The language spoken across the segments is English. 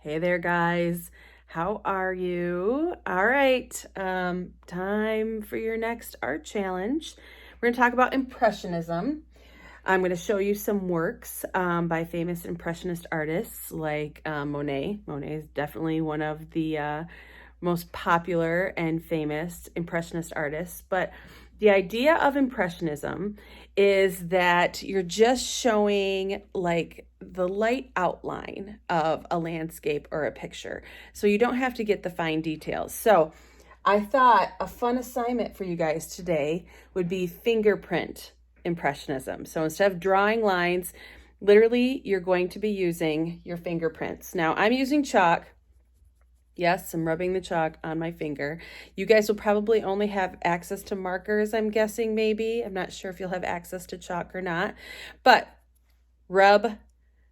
Hey there, guys. How are you? All right, time for your next art challenge. We're going to talk about Impressionism. I'm going to show you some works by famous Impressionist artists like Monet. Monet is definitely one of the most popular and famous Impressionist artists. But the idea of Impressionism is that you're just showing like the light outline of a landscape or a picture. So you don't have to get the fine details. So I thought a fun assignment for you guys today would be fingerprint impressionism. So instead of drawing lines, literally you're going to be using your fingerprints. Now I'm using chalk. Yes, I'm rubbing the chalk on my finger. You guys will probably only have access to markers, I'm guessing, maybe. I'm not sure if you'll have access to chalk or not. But rub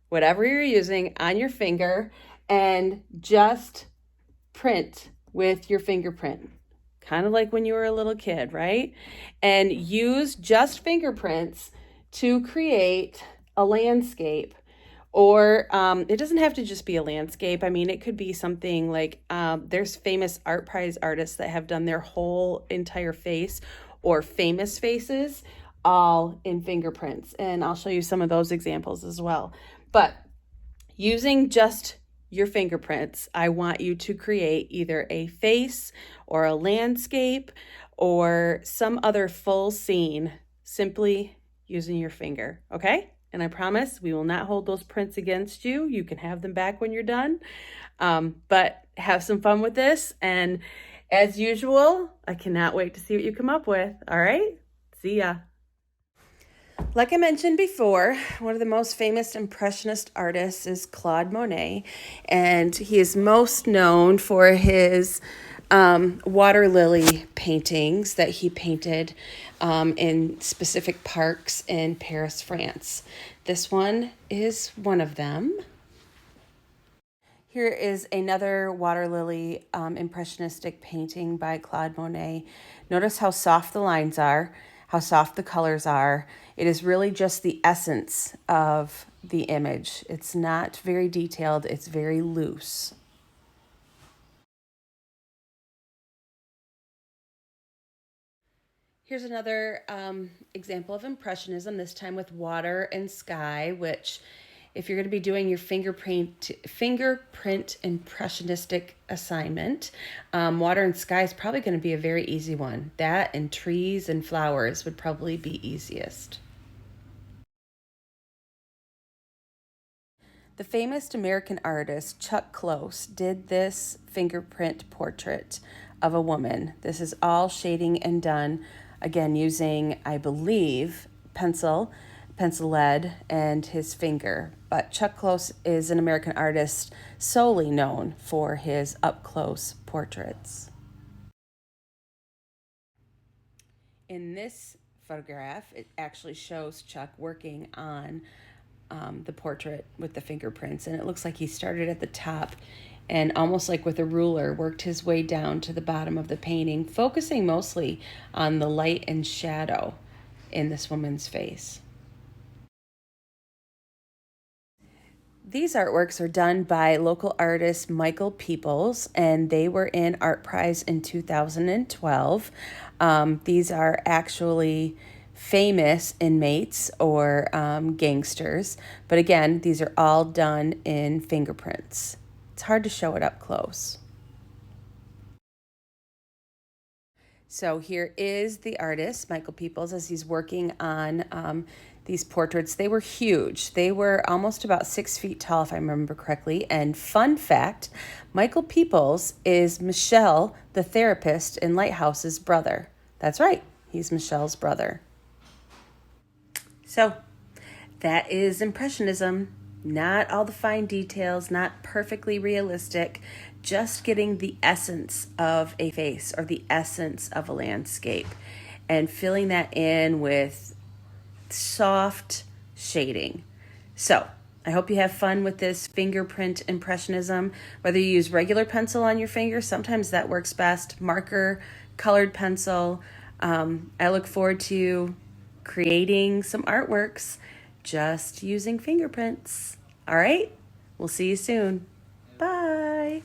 whatever you're using on your finger and just print with your fingerprint. Kind of like when you were a little kid, right? And use just fingerprints to create a landscape. Or it doesn't have to just be a landscape. I mean, it could be something like there's famous art prize artists that have done their whole entire face or famous faces all in fingerprints. And I'll show you some of those examples as well. But using just your fingerprints, I want you to create either a face or a landscape or some other full scene simply using your finger, okay? And I promise we will not hold those prints against you. You can have them back when you're done. But have some fun with this. And as usual, I cannot wait to see what you come up with. All right? See ya. Like I mentioned before, one of the most famous Impressionist artists is Claude Monet. And he is most known for his water lily paintings that he painted in specific parks in Paris, France. This one is one of them. Here is another water lily impressionistic painting by Claude Monet. Notice how soft the lines are, how soft the colors are. It is really just the essence of the image. It's not very detailed, it's very loose. Here's another example of Impressionism, this time with water and sky, which if you're going to be doing your fingerprint impressionistic assignment, water and sky is probably going to be a very easy one. That and trees and flowers would probably be easiest. The famous American artist Chuck Close did this fingerprint portrait of a woman. This is all shading and done, again, using, I believe, pencil lead, and his finger. But Chuck Close is an American artist solely known for his up-close portraits. In this photograph, it actually shows Chuck working on the portrait with the fingerprints, and it looks like he started at the top and almost like with a ruler worked his way down to the bottom of the painting, focusing mostly on the light and shadow in this woman's face. These artworks are done by local artist Michael Peoples, and they were in Art Prize in 2012. These are actually famous inmates or gangsters, but again, these are all done in fingerprints. It's hard to show it up close. So here is the artist, Michael Peoples, as he's working on these portraits. They were huge. They were almost about 6 feet tall, if I remember correctly. And fun fact, Michael Peoples is Michelle, the therapist in Lighthouse's brother. That's right, he's Michelle's brother. So that is Impressionism. Not all the fine details, not perfectly realistic, just getting the essence of a face or the essence of a landscape and filling that in with soft shading. So I hope you have fun with this fingerprint impressionism, whether you use regular pencil on your finger, sometimes that works best, marker, colored pencil. I look forward to creating some artworks just using fingerprints. All right, we'll see you soon. Bye. Bye.